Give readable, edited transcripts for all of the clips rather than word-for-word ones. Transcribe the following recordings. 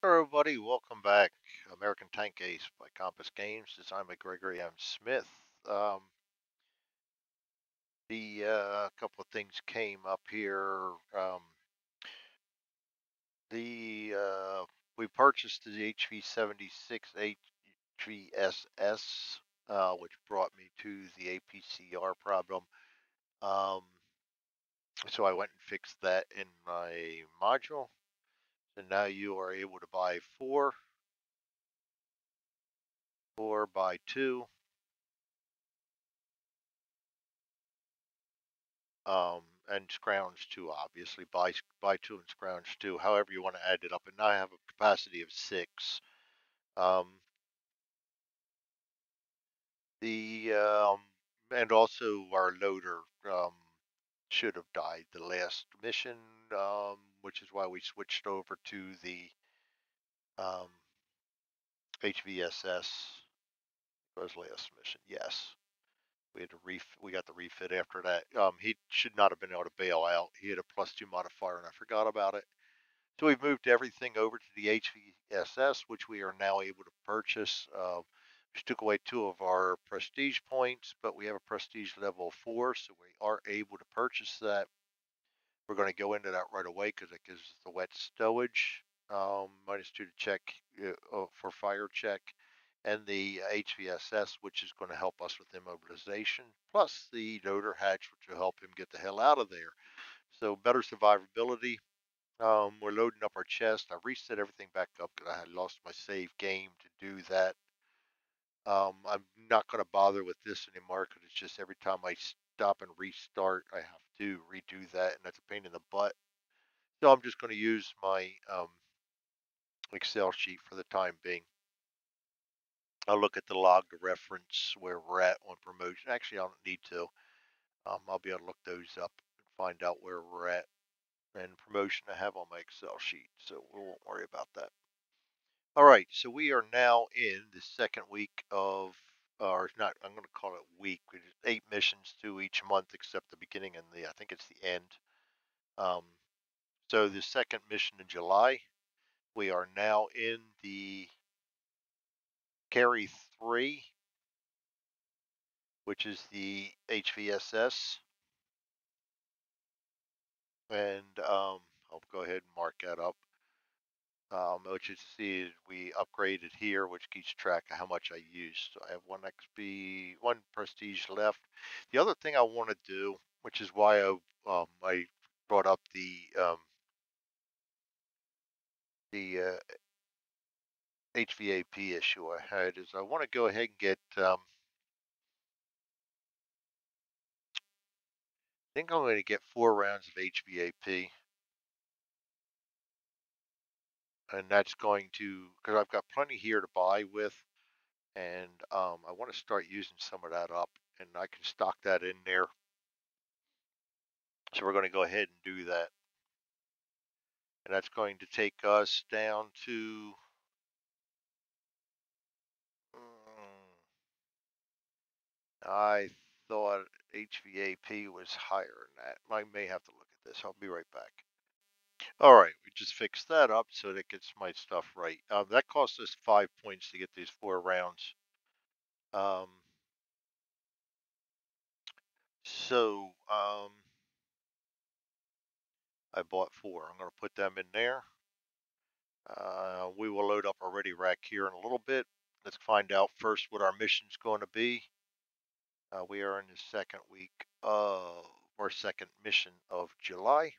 Hello, everybody. Welcome back. American Tank Ace by Compass Games. Designed by Gregory M. Smith. Um, the couple of things came up here. The We purchased the HV76 HVSS, which brought me to the APCR problem. Um, so I went and fixed that in my module. And now you are able to buy four by two. And scrounge two, obviously. Buy two and scrounge two, however you want to add it up. And now I have a capacity of six. Um, the and also our loader should have died the last mission, which is why we switched over to the um, HVSS. Was last mission? Yes. We had to we got the refit after that. He should not have been able to bail out. He had a +2 modifier, and I forgot about it. So we've moved everything over to the HVSS, which we are now able to purchase. Which took away two of our prestige points, but we have a prestige level 4, so we are able to purchase that. We're going to go into that right away because it gives us the wet stowage, -2 to check for fire check, and the HVSS, which is going to help us with immobilization, plus the loader hatch, which will help him get the hell out of there. So better survivability. We're loading up our chest. I reset everything back up because I had lost my save game to do that. I'm not going to bother with this anymore because it's just every time I stop and restart, I have to redo that, and that's a pain in the butt. So I'm just going to use my Excel sheet for the time being. I'll look at the log to reference where we're at on promotion. Actually, I don't need to. I'll be able to look those up and find out where we're at and promotion I have on my Excel sheet, so we won't worry about that. All right, so we are now in the second week of, or not, I'm going to call it week. There's 8 missions to each month except the beginning and I think it's the end. Um, so the second mission in July, we are now in the Carrie III, which is the HVSS. And I'll go ahead and mark that up. Which is see we upgraded here, which keeps track of how much I used. So I have 1 XP, 1 prestige left. The other thing I want to do, which is why I brought up the HVAP issue I had, is I want to go ahead and get. I think I'm going to get 4 rounds of HVAP, and that's going to because I've got plenty here to buy with, and I want to start using some of that up, and I can stock that in there. So we're going to go ahead and do that. And that's going to take us down to I thought HVAP was higher than that. I may have to look at this. I'll be right back. All right, we just fixed that up so that gets my stuff right. That cost us 5 points to get these 4 rounds. Um, so I bought 4. I'm going to put them in there. We will load up our ready rack here in a little bit. Let's find out first what our mission's going to be. We are in the second week of our second mission of July.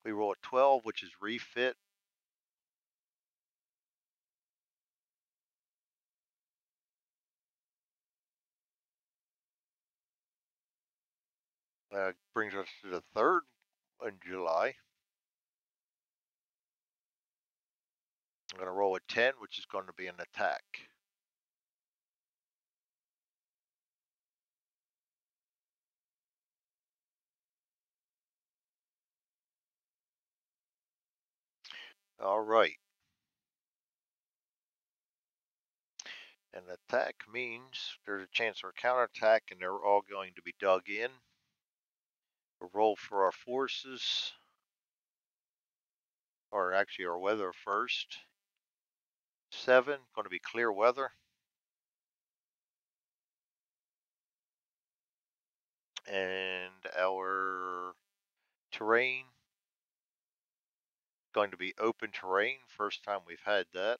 We roll a 12, which is refit. Brings us to the third in July. I'm going to roll a 10, which is going to be an attack. All right. An attack means there's a chance for a counterattack, and they're all going to be dug in. We'll roll for our forces. or actually our weather first. 7, going to be clear weather. And our terrain, going to be open terrain. First time we've had that.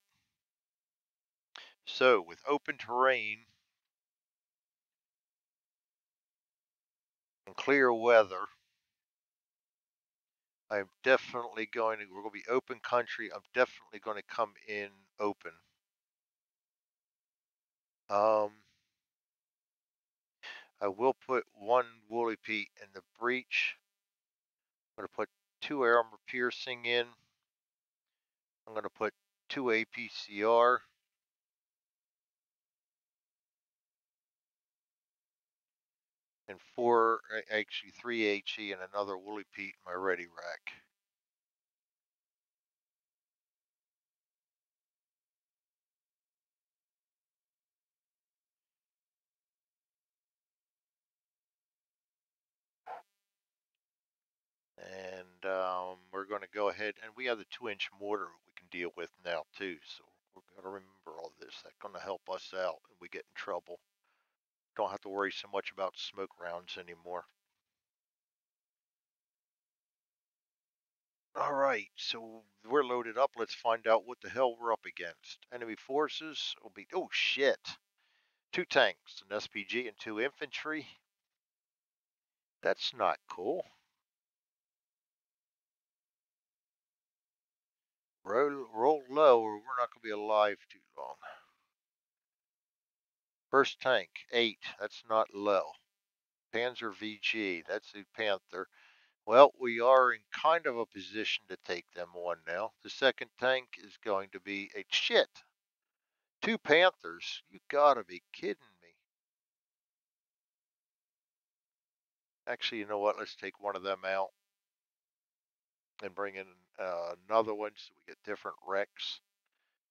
So with open terrain and clear weather, I'm definitely going to, we're going to be open country. I'm definitely going to come in open. I will put 1 woolly peat in the breech. I'm going to put 2 armor piercing in. I'm going to put 2 APCR. And 4, actually 3 HE and another woolly peat in my ready rack. And we're going to go ahead, and we have the 2-inch mortar we can deal with now too. So we're going to remember all this. That's going to help us out if we get in trouble. Don't have to worry so much about smoke rounds anymore. All right, so we're loaded up. Let's find out what the hell we're up against. Enemy forces will be, oh shit, 2 tanks, an SPG, and 2 infantry. That's not cool. Roll low, or we're not going to be alive too long. First tank, 8. That's not low. Panzer VG, that's the Panther. Well, we are in kind of a position to take them on now. The second tank is going to be a shit. 2 Panthers. You gotta be kidding me. Actually, you know what? Let's take one of them out and bring in another one so we get different wrecks.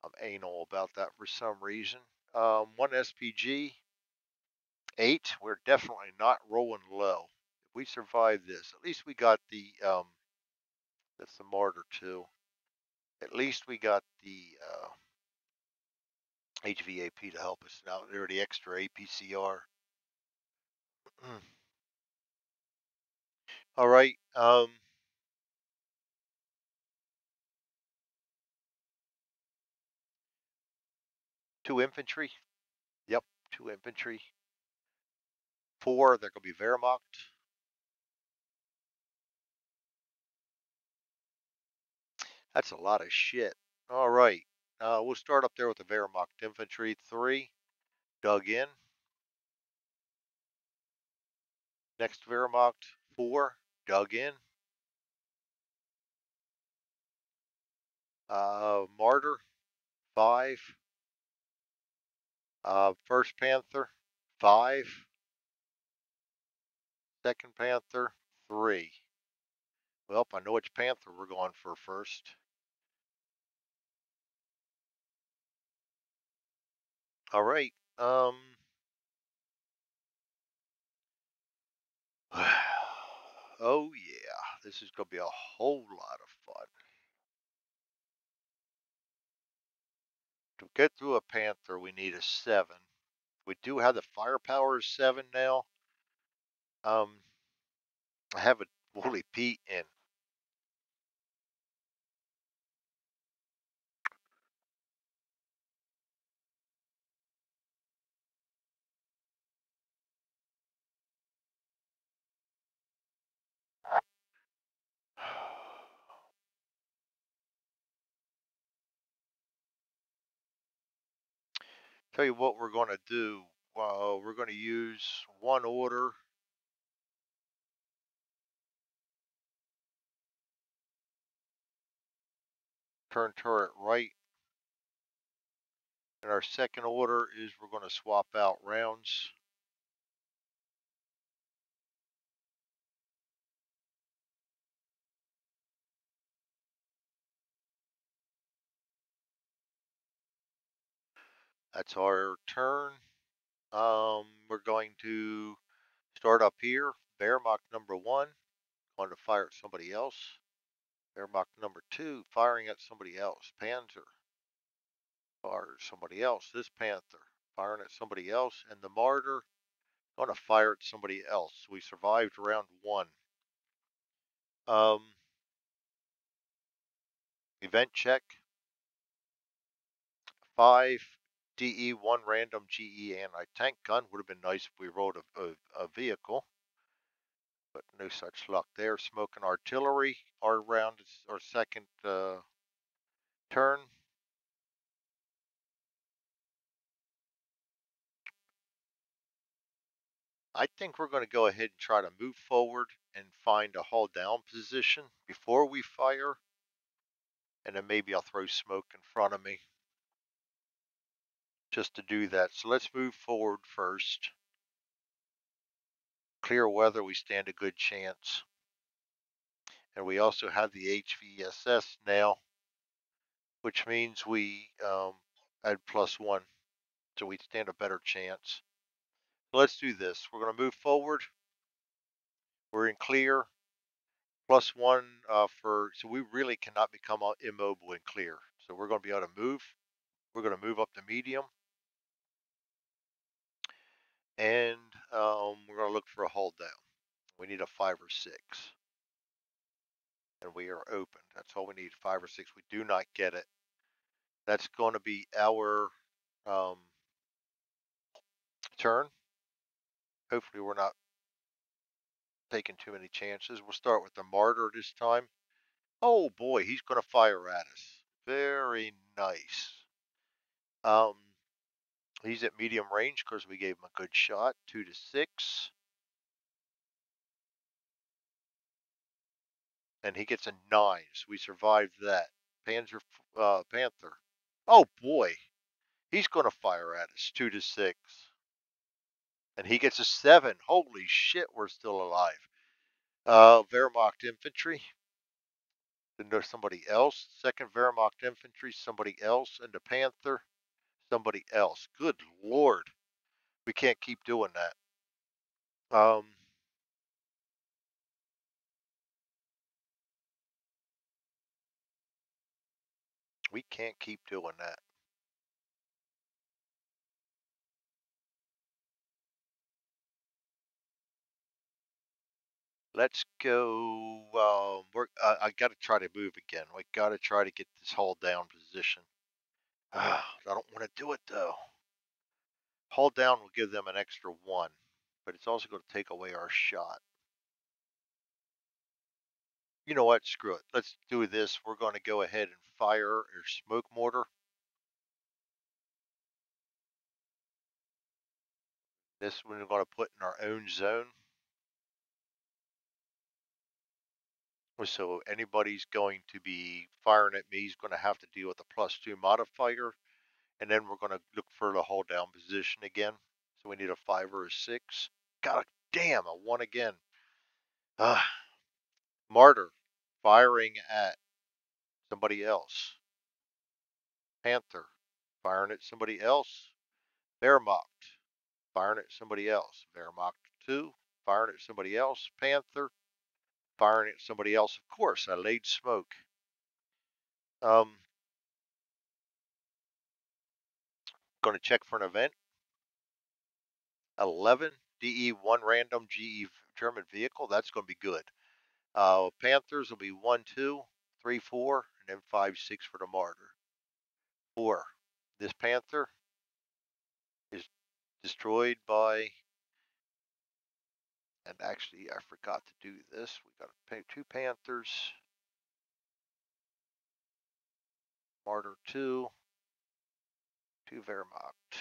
I'm anal about that for some reason. 1 SPG, 8. We're definitely not rolling low. If we survive this, at least we got the that's the martyr too. At least we got the HVAP to help us out. There, the extra APCR. All right. 2 infantry. Yep, 2 infantry. 4, they're going to be Wehrmacht. That's a lot of shit. All right. We'll start up there with the Wehrmacht infantry. 3, dug in. Next Wehrmacht. 4, dug in. Martyr. 5. First Panther. 5. Second Panther. 3. Well, I know which Panther we're going for first. All right. Oh yeah, this is gonna be a whole lot of fun. To get through a Panther, we need a 7. We do have the firepower of 7 now. I have a Woolly Pete in. Tell you what we're going to do. We're going to use 1 order. Turn turret right. And our second order is we're going to swap out rounds. That's our turn. We're going to start up here. Wehrmacht number 1. Going to fire at somebody else. Wehrmacht number 2 firing at somebody else. Panzer fires somebody else. This Panther firing at somebody else, and the Martyr going to fire at somebody else. We survived round 1. Event check. 5 DE, 1 random GE anti-tank gun. Would have been nice if we rolled a vehicle, but no such luck there. Smoking artillery. Our round is our second turn. I think we're going to go ahead and try to move forward and find a hull down position before we fire, and then maybe I'll throw smoke in front of me just to do that. So let's move forward first. Clear weather, we stand a good chance. And we also have the HVSS now, which means we add +1, so we stand a better chance. So let's do this. We're going to move forward. We're in clear. +1 so we really cannot become immobile and clear. So we're going to be able to move. We're going to move up to medium. And we're going to look for a hull down. We need a 5 or 6. And we are open. That's all we need, 5 or 6. We do not get it. That's going to be our turn. Hopefully we're not taking too many chances. We'll start with the Martyr this time. Oh boy, he's going to fire at us. Very nice. He's at medium range because we gave him a good shot. 2 to 6. And he gets a 9. So we survived that. Panther. Oh boy, he's going to fire at us. 2 to 6. And he gets a 7. Holy shit, we're still alive. Wehrmacht infantry. Then there's somebody else. Second Wehrmacht infantry, somebody else. And the Panther, somebody else. Good Lord. We can't keep doing that. We can't keep doing that. Let's go. I got to try to move again. We got to try to get this hull down position. I don't want to do it though. Hull down will give them an extra 1, but it's also going to take away our shot. You know what? Screw it. Let's do this. We're going to go ahead and fire our smoke mortar. This one we're going to put in our own zone. So anybody's going to be firing at me is going to have to deal with a +2 modifier. And then we're going to look for the hull down position again. So we need a 5 or a 6. God damn, a 1 again. Martyr firing at somebody else. Panther firing at somebody else. Wehrmacht firing at somebody else. Wehrmacht 2 firing at somebody else. Panther firing at somebody else. Of course, I laid smoke. Going to check for an event. 11 DE 1 random GE German vehicle. That's going to be good. Panthers will be 1, 2, 3, 4, and then 5, 6 for the Martyr. 4. This Panther is destroyed by, and actually I forgot to do this. We got to pay 2 Panthers. Martyr 2, 2 Wehrmacht.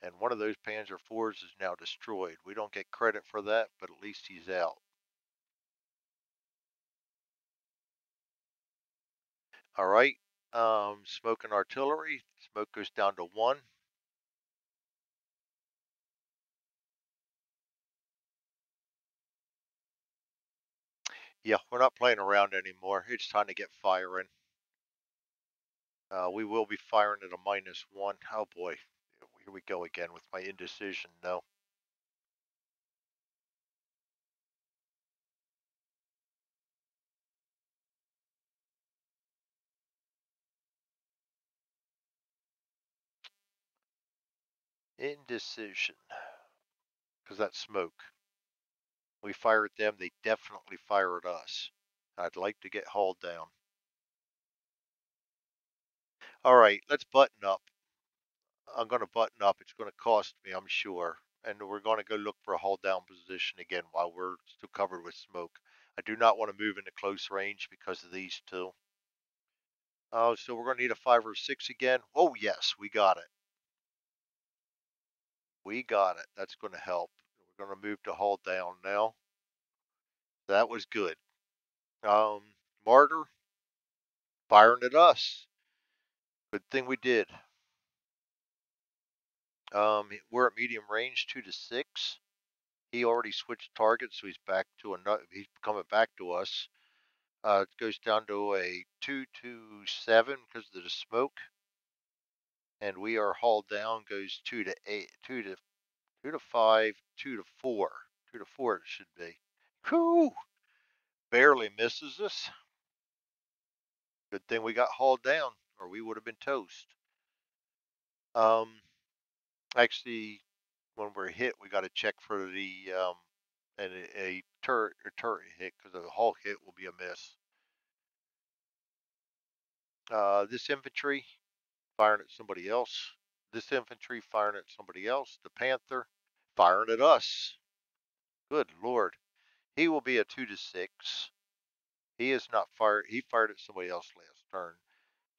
And one of those Panzer IVs is now destroyed. We don't get credit for that, but at least he's out. All right. Smoke and artillery. Smoke goes down to 1. Yeah, we're not playing around anymore. It's time to get firing. We will be firing at a -1. Oh boy, here we go again with my indecision. No. Indecision. Because that smoke. We fire at them, they definitely fire at us. I'd like to get hauled down. All right, let's button up. I'm going to button up. It's going to cost me, I'm sure. And we're going to go look for a hold down position again while we're still covered with smoke. I do not want to move into close range because of these two. Oh, so we're going to need a 5 or 6 again. Oh, yes, we got it. We got it. That's going to help. We're going to move to hold down now. That was good. Martyr firing at us. Good thing we did. We're at medium range, 2 to 6. He already switched targets, so he's back to another. He's coming back to us. It goes down to a 2 to 7 because of the smoke, and we are hauled down. Goes 2 to 8, 2 to 5, 2 to 4, 2 to 4. It should be. Whew! Barely misses us. Good thing we got hauled down, or we would have been toast. Actually, when we're hit, we got to check for the and a turret hit because a hull hit will be a miss. This infantry firing at somebody else. This infantry firing at somebody else. The Panther firing at us. Good Lord. He will be a 2 to 6. He is not fired. He fired at somebody else last turn.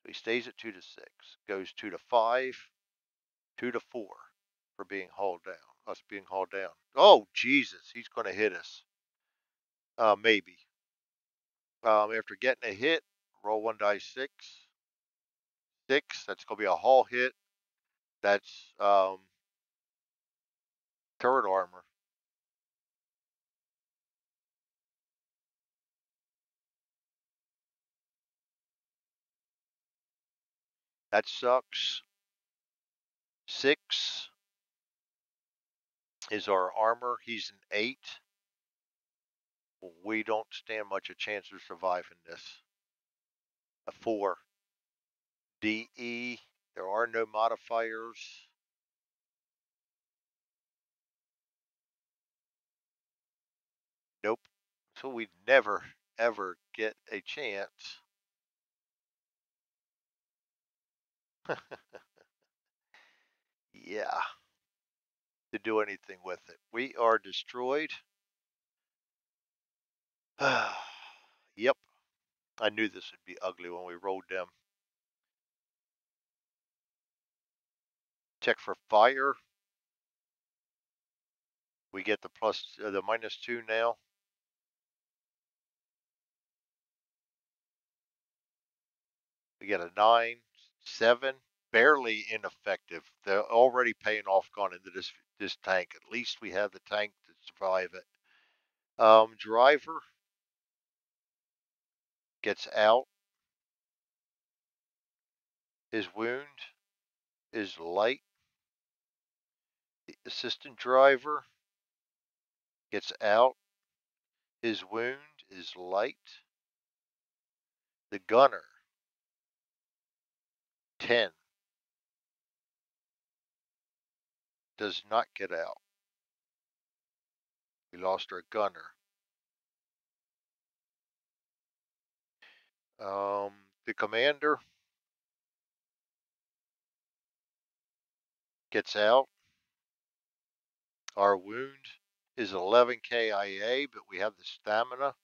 So he stays at 2 to 6. Goes 2 to 5. 2 to 4 for being hauled down. Us being hauled down. Oh, Jesus. He's going to hit us. Maybe. After getting a hit, roll 1 dice 6. 6. That's going to be a hull hit. That's turret armor. That sucks. 6 is our armor. He's an 8. We don't stand much a chance of surviving this. A 4. DE. There are no modifiers. Nope. So we never, ever get a chance. Yeah. To do anything with it. We are destroyed. Yep. I knew this would be ugly when we rolled them. Check for fire. We get the -2 now. We get a 9, 7, barely ineffective. They're already paying off going into this tank. At least we have the tank to survive it. Driver gets out. His wound is light. The assistant driver gets out. His wound is light. The gunner, 10, does not get out. We lost our gunner. The commander gets out. Our wound is 11 KIA, but we have the stamina.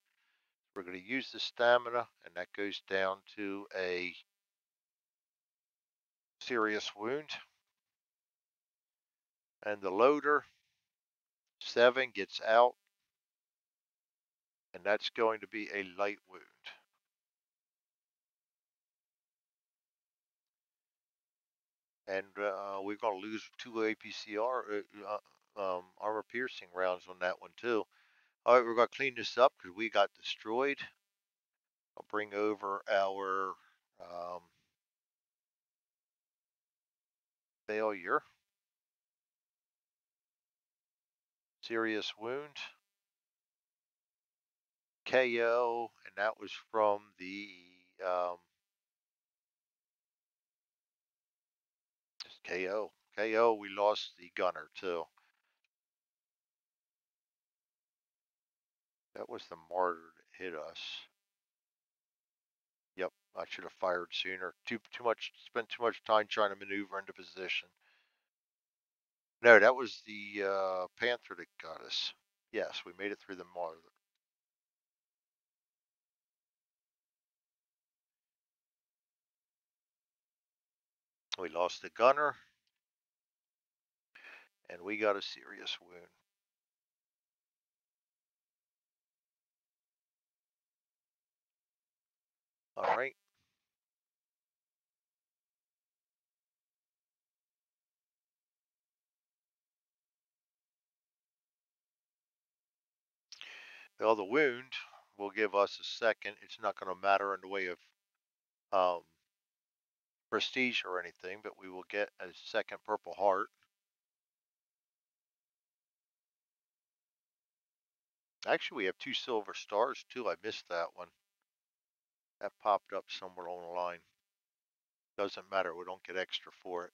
We're going to use the stamina, and that goes down to a serious wound. And the loader, 7, gets out, and that's going to be a light wound. And we're going to lose 2 APCR armor piercing rounds on that one too. All right, we're going to clean this up because we got destroyed. I'll bring over our failure. Serious wound. KO, and that was from the just KO. KO, we lost the gunner too. That was the martyr that hit us. Yep, I should have fired sooner. Too much, spent too much time trying to maneuver into position. No, that was the panther that got us. Yes, we made it through the martyr. We lost the gunner, and we got a serious wound. All right. Well, the wound will give us a second. It's not going to matter in the way of um, prestige or anything, but we will get a second Purple Heart. Actually, we have 2 silver stars too. I missed that one. That popped up somewhere along the line. Doesn't matter. We don't get extra for it.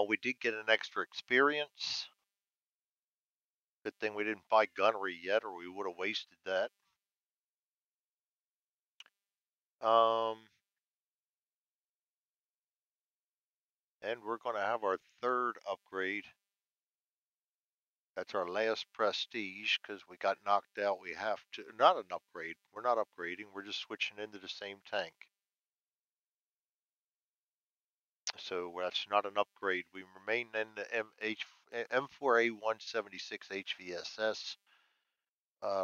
We did get an extra experience. Good thing we didn't buy gunnery yet, or we would have wasted that. Um, and we're going to have our 3rd upgrade. That's our last prestige because we got knocked out. We have to, not an upgrade. We're not upgrading. We're just switching into the same tank. So that's not an upgrade. We remain in the M4A176 HVSS.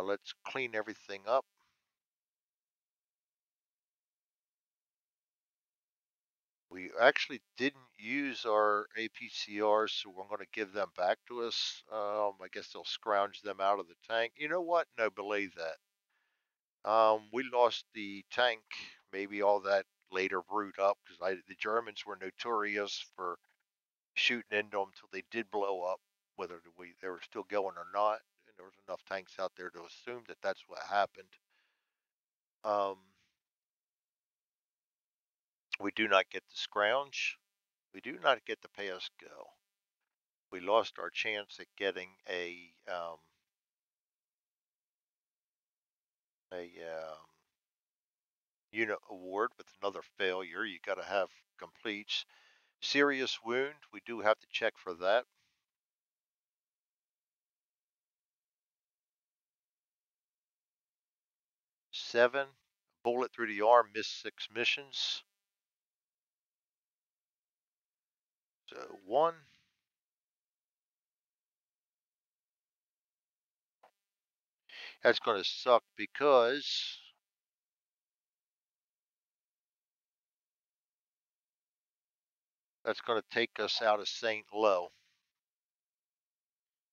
Let's clean everything up. We actually didn't use our APCRs, so we're going to give them back to us. I guess they'll scrounge them out of the tank. You know what? No, believe that. We lost the tank, maybe all that later brewed up because the Germans were notorious for shooting into them until they did blow up, whether they were still going or not. And there was enough tanks out there to assume that that's what happened. Um, we do not get the scrounge. We do not get the pay us go. We lost our chance at getting a unit award with another failure. You got to have completes. Serious wound. We do have to check for that. 7, bullet through the arm, missed 6 missions. So 1. That's going to suck because that's going to take us out of St. Lo.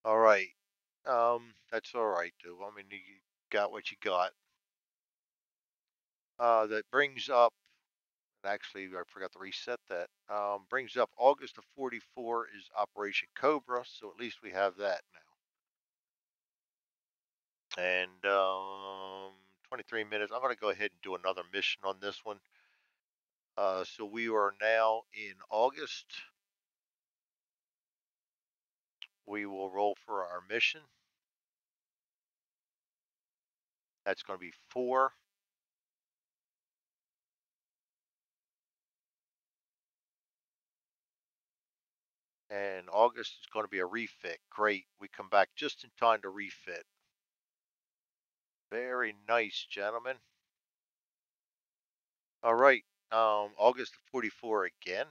All right. That's all right, dude. I mean, you got what you got. That brings up, actually, I forgot to reset that. Brings up August of 44 is Operation Cobra, so at least we have that now. And 23 minutes. I'm going to go ahead and do another mission on this one. So we are now in August. We will roll for our mission. That's going to be 4. And August is going to be a refit. Great. We come back just in time to refit. Very nice, gentlemen. All right. August of 44 again.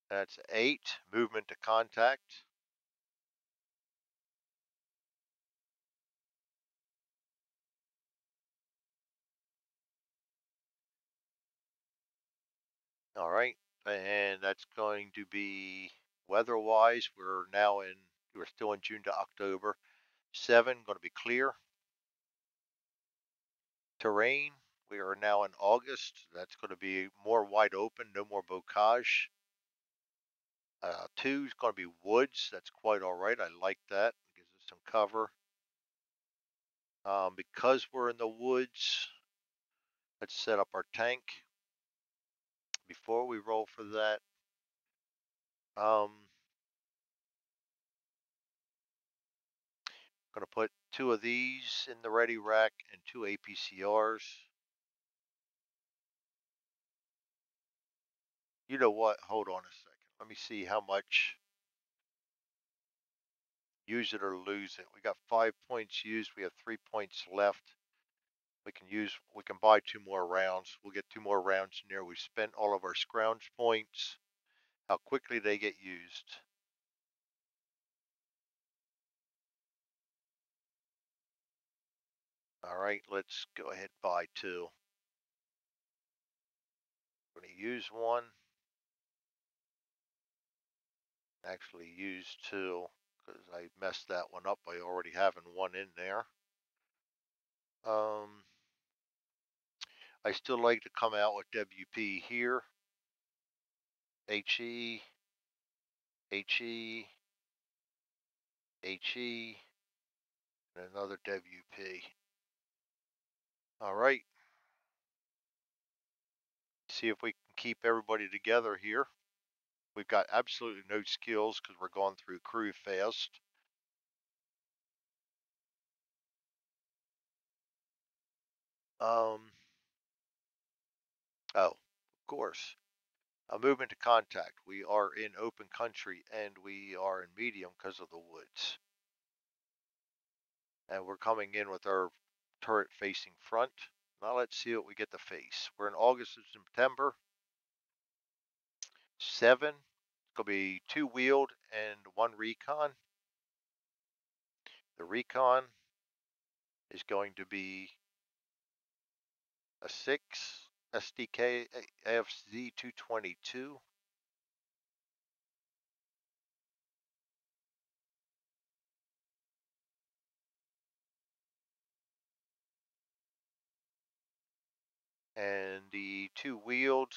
That's 8. Movement to contact. All right. And that's going to be weather-wise. We're still in June to October. 7, going to be clear. Terrain, We are now in August. That's going to be more wide open, no more bocage. 2 is going to be woods. That's quite all right. I like that. It gives us some cover. Because we're in the woods, let's set up our tank. Before we roll for that, I'm going to put 2 of these in the ready rack and 2 APCRs. You know what? Hold on a second. Let me see how much. Use it or lose it. We got 5 points used. We have 3 points left. We can buy 2 more rounds. We'll get 2 more rounds in there. We spent all of our scrounge points. How quickly they get used. All right, let's go ahead and buy 2. I'm going to use 1. Actually use 2 because I messed that one up by already having 1 in there. I still like to come out with WP here. HE, HE, HE, and another WP. All right. See if we can keep everybody together here. We've got absolutely no skills because we're going through crew fast. Oh, of course. A movement to contact. We are in open country and we are in medium because of the woods. And we're coming in with our turret facing front. Now let's see what we get to face. We're in August and September. 7. It's going to be 2 wheeled and 1 recon. The recon is going to be a 6 SDK AFZ 222. And the 2 wheeled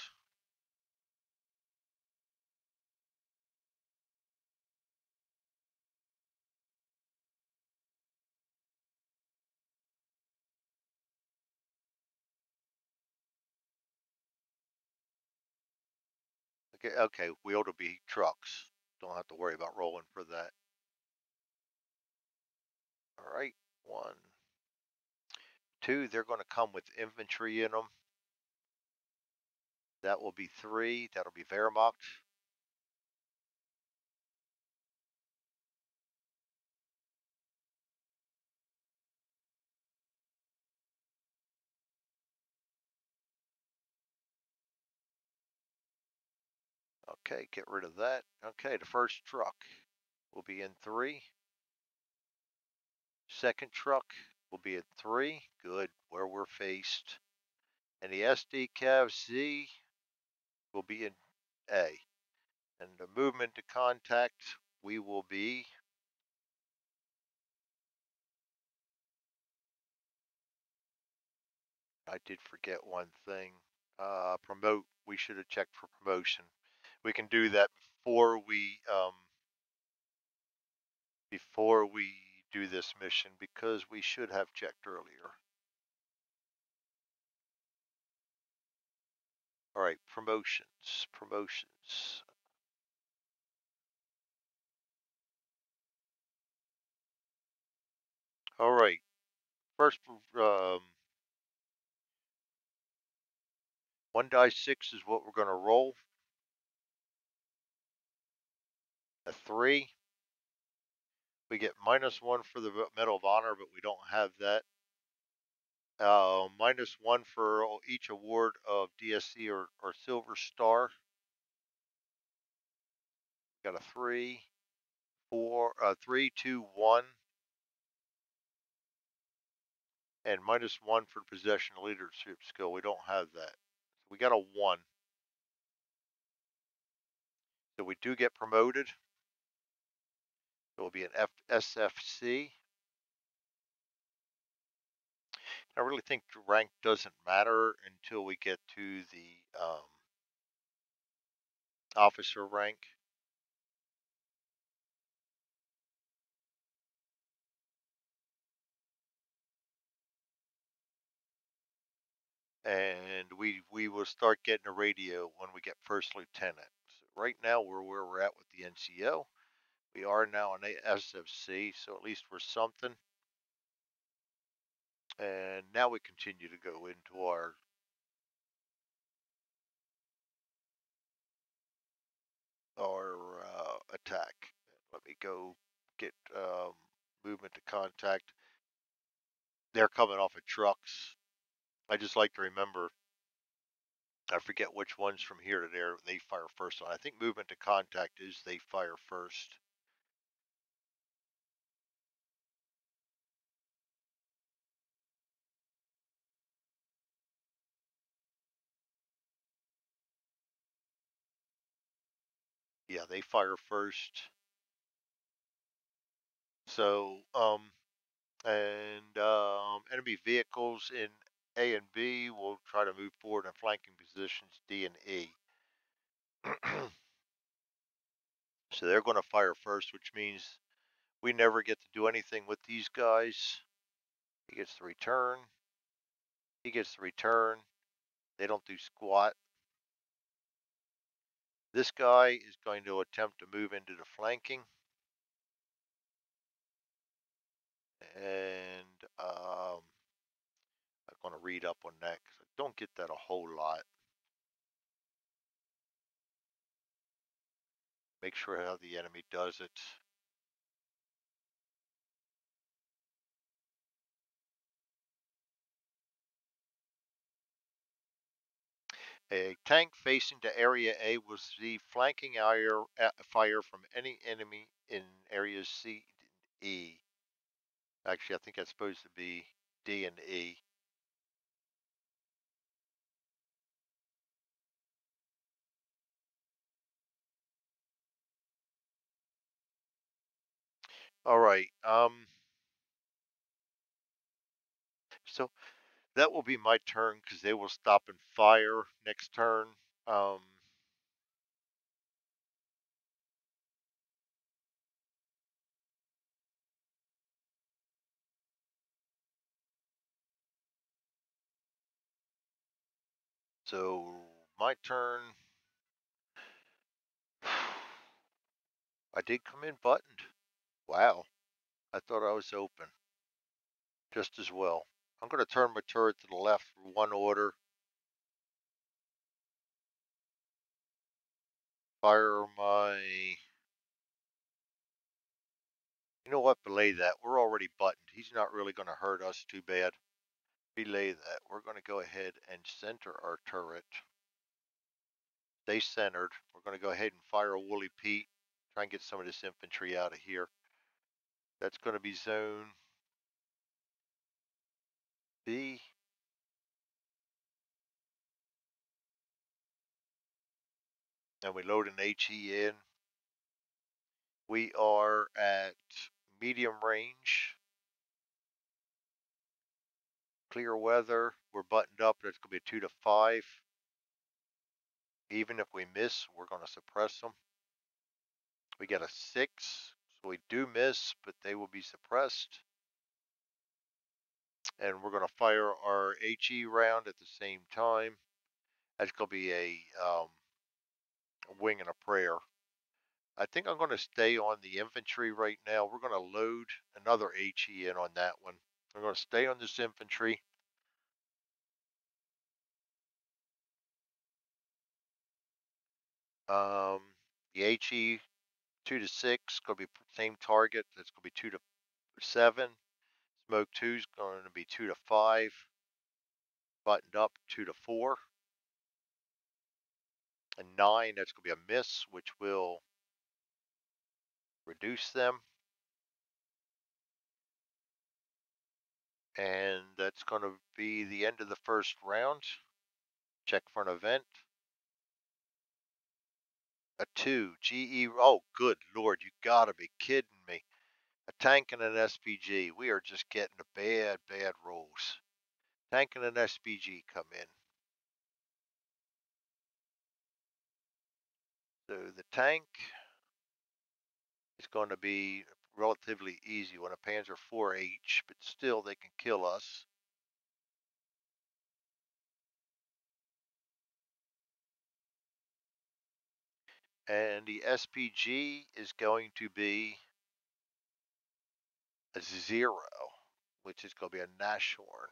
okay, wheeled will be trucks. Don't have to worry about rolling for that. All right, 1, 2, they're going to come with infantry in them. That will be 3, that'll be Wehrmacht. Okay, get rid of that. Okay, the first truck will be in 3. Second truck will be in 3. Good, where we're faced. And the SD Cav Z will be in A. And the movement to contact, we will be I did forget one thing. Promote. We should have checked for promotion. We can do that before we do this mission because we should have checked earlier. All right, promotions. All right, first, 1 die 6 is what we're going to roll. A 3. We get -1 for the Medal of Honor, but we don't have that. -1 for each award of DSC or Silver Star. Got a 3, 4, 3, 2, 1, and -1 for possession leadership skill. We don't have that. So we got a 1. So we do get promoted. It will be an SFC. I really think the rank doesn't matter until we get to the officer rank. And we will start getting a radio when we get first lieutenant. So right now we're where we're at with the NCO. We are now an SFC, so at least we're something. And now we continue to go into our attack. Let me go get movement to contact. They're coming off of trucks. I just like to remember, I forget which ones from here to there they fire first on. I think movement to contact is they fire first. Yeah, they fire first. So, enemy vehicles in A and B will try to move forward in flanking positions D and E. So they're going to fire first, which means we never get to do anything with these guys. He gets the return. He gets the return. They don't do squat. This guy is going to attempt to move into the flanking. And I'm going to read up on that because I don't get that a whole lot. Make sure how the enemy does it. A tank facing to Area A will receive flanking fire from any enemy in areas C and E. Actually, I think that's supposed to be D and E. All right. So that will be my turn because they will stop and fire next turn. Um, so my turn. I did come in buttoned. Wow. I thought I was open just as well. I'm going to turn my turret to the left for one order. Fire my. You know what? Belay that. We're already buttoned. He's not really going to hurt us too bad. Belay that. We're going to go ahead and center our turret. Stay centered. We're going to go ahead and fire a Woolly Pete. Try and get some of this infantry out of here. That's going to be zone B. And we load an HE in. We are at medium range. Clear weather. We're buttoned up. That's going to be a 2 to 5. Even if we miss, we're going to suppress them. We get a 6. So we do miss, but they will be suppressed. And we're going to fire our HE round at the same time. That's going to be a wing and a prayer. I think I'm going to stay on the infantry right now. We're going to load another HE in on that one. I'm going to stay on this infantry. The HE 2 to 6 going to be same target. That's going to be 2 to 7. Smoke 2 is going to be 2 to 5. Buttoned up 2 to 4. And 9, that's going to be a miss, which will reduce them. And that's going to be the end of the first round. Check for an event. A 2, GE, oh good lord, you gotta be kidding me. A tank and an SPG, we are just getting the bad rolls. Tank and an SPG come in. So the tank is going to be relatively easy when a Panzer IV-H, but still they can kill us. And the SPG is going to be a 0, which is going to be a Nashorn.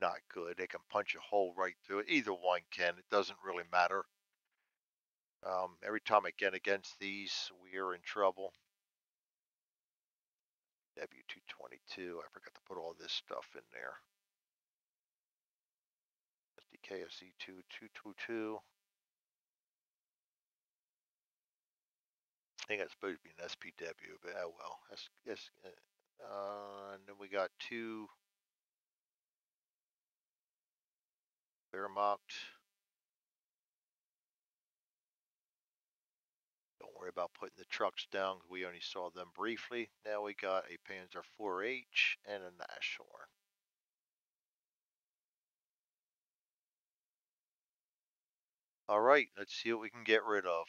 Not good. They can punch a hole right through it. Either one can. It doesn't really matter. Every time I get against these, we are in trouble. W222. I forgot to put all this stuff in there. SDKFC2 222. I think that's supposed to be an SPW, but oh well. And then we got 2 Wehrmacht. Don't worry about putting the trucks down. We only saw them briefly. Now we got a Panzer IV-H and a Nashorn. All right, let's see what we can get rid of.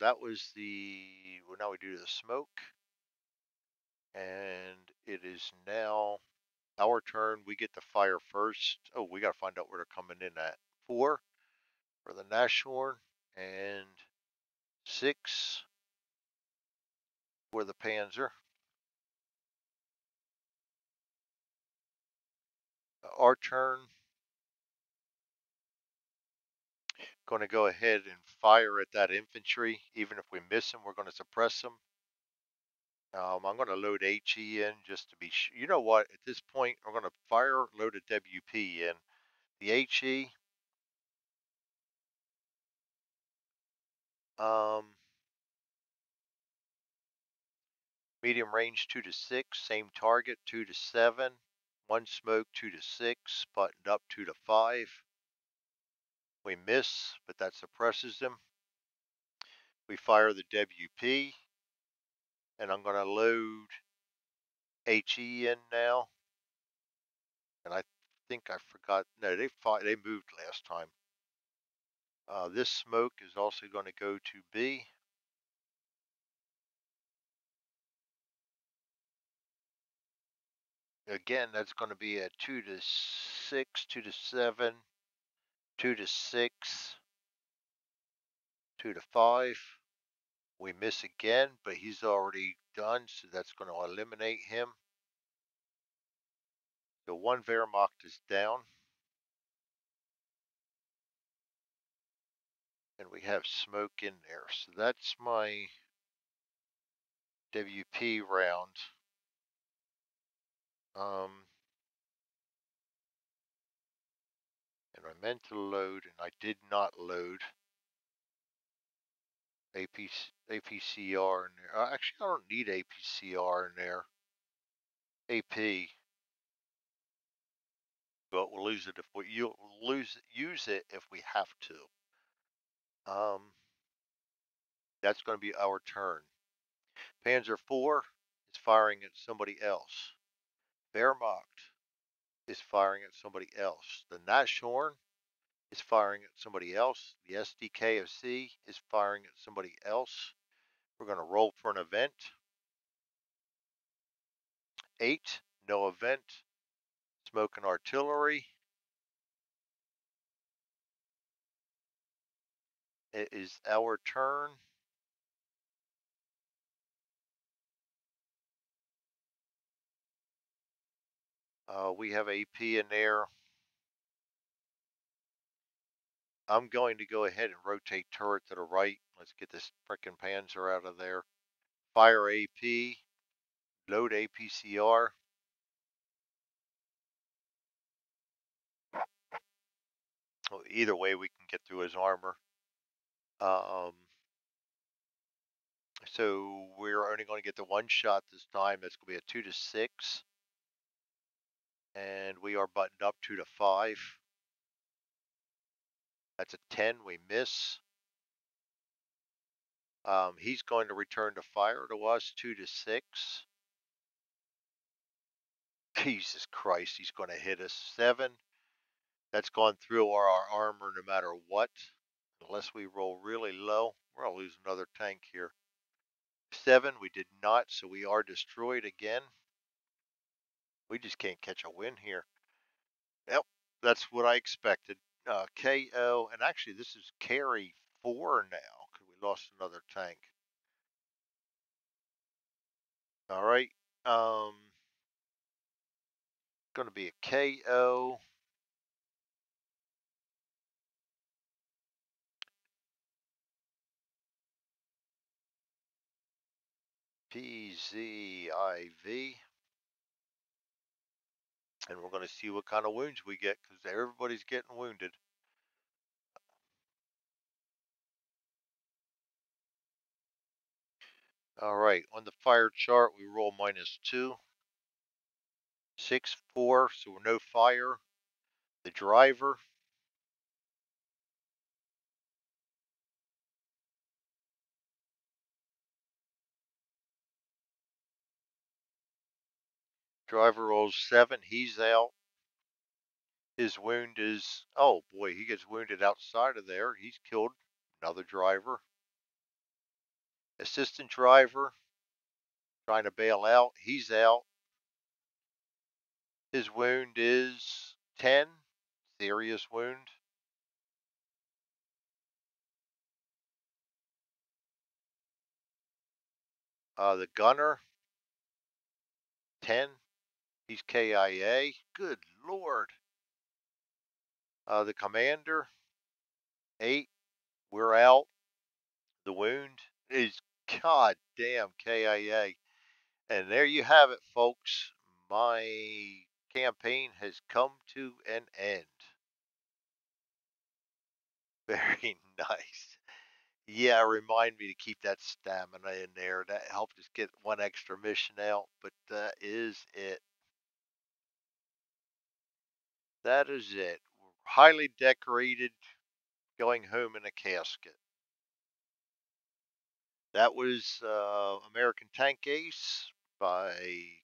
That was well, now we do the smoke. And it is now our turn. We get to fire first. Oh, we got to find out where they're coming in at. 4 for the Nashorn and 6 for the Panzer. Our turn. Going to go ahead and fire at that infantry. Even if we miss them, we're going to suppress them. I'm going to load HE in just to be sure. You know what? At this point, we're going to fire, load a WP in. The HE. Medium range 2 to 6. Same target 2 to 7. 1 smoke 2 to 6. Buttoned up 2 to 5. We miss, but that suppresses them. We fire the WP. And I'm going to load HE in now. And I think I forgot. No, they moved last time. This smoke is also going to go to B. Again, that's going to be a 2 to 6, 2 to 7, 2 to 6, 2 to 5. We miss again, but he's already done, so that's going to eliminate him. So 1 Wehrmacht is down. And we have smoke in there. So that's my WP round. And I meant to load, and I did not load APCR in there. Actually, I don't need APCR in there. AP. But we'll lose it if use it if we have to. That's going to be our turn. Panzer IV is firing at somebody else. Wehrmacht is firing at somebody else. The Nashorn is firing at somebody else. The SDKFC is firing at somebody else. We're going to roll for an event. 8, no event. Smoke and artillery. It is our turn. We have AP in there. I'm going to go ahead and rotate turret to the right. Let's get this frickin' Panzer out of there. Fire AP. Load APCR. Well, either way, we can get through his armor. So we're only going to get the 1 shot this time. That's going to be a 2 to 6. And we are buttoned up 2 to 5. That's a 10. We miss. He's going to return to fire to us 2 to 6. Jesus Christ, he's going to hit us. 7. That's gone through our armor no matter what. Unless we roll really low. We're going to lose another tank here. 7, we did not, so we are destroyed again. We just can't catch a win here. Yep, that's what I expected. KO, and actually this is Carrie IV now, because we lost another tank. All right, going to be a KO. PZIV. And we're going to see what kind of wounds we get, because everybody's getting wounded. All right, on the fire chart, we roll -2. 6, 4, so we're no fire. The driver. Driver rolls 7, he's out. His wound is, oh boy, he gets wounded outside of there. He's killed another driver. Assistant driver trying to bail out. He's out. His wound is 10, serious wound. The gunner, 10, he's KIA. Good Lord. The commander, 8, we're out. The wound is goddamn KIA. And there you have it, folks. My campaign has come to an end. Very nice. Yeah, remind me to keep that stamina in there. That helped us get one extra mission out, but that is it. That is it. We're highly decorated, going home in a casket. That was American Tank Ace by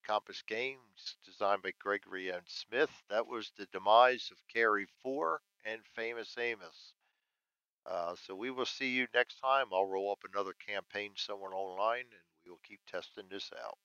Compass Games, designed by Gregory and Smith. That was the demise of Carrie IV and Famous Amos. So we will see you next time. I'll roll up another campaign somewhere online, and we will keep testing this out.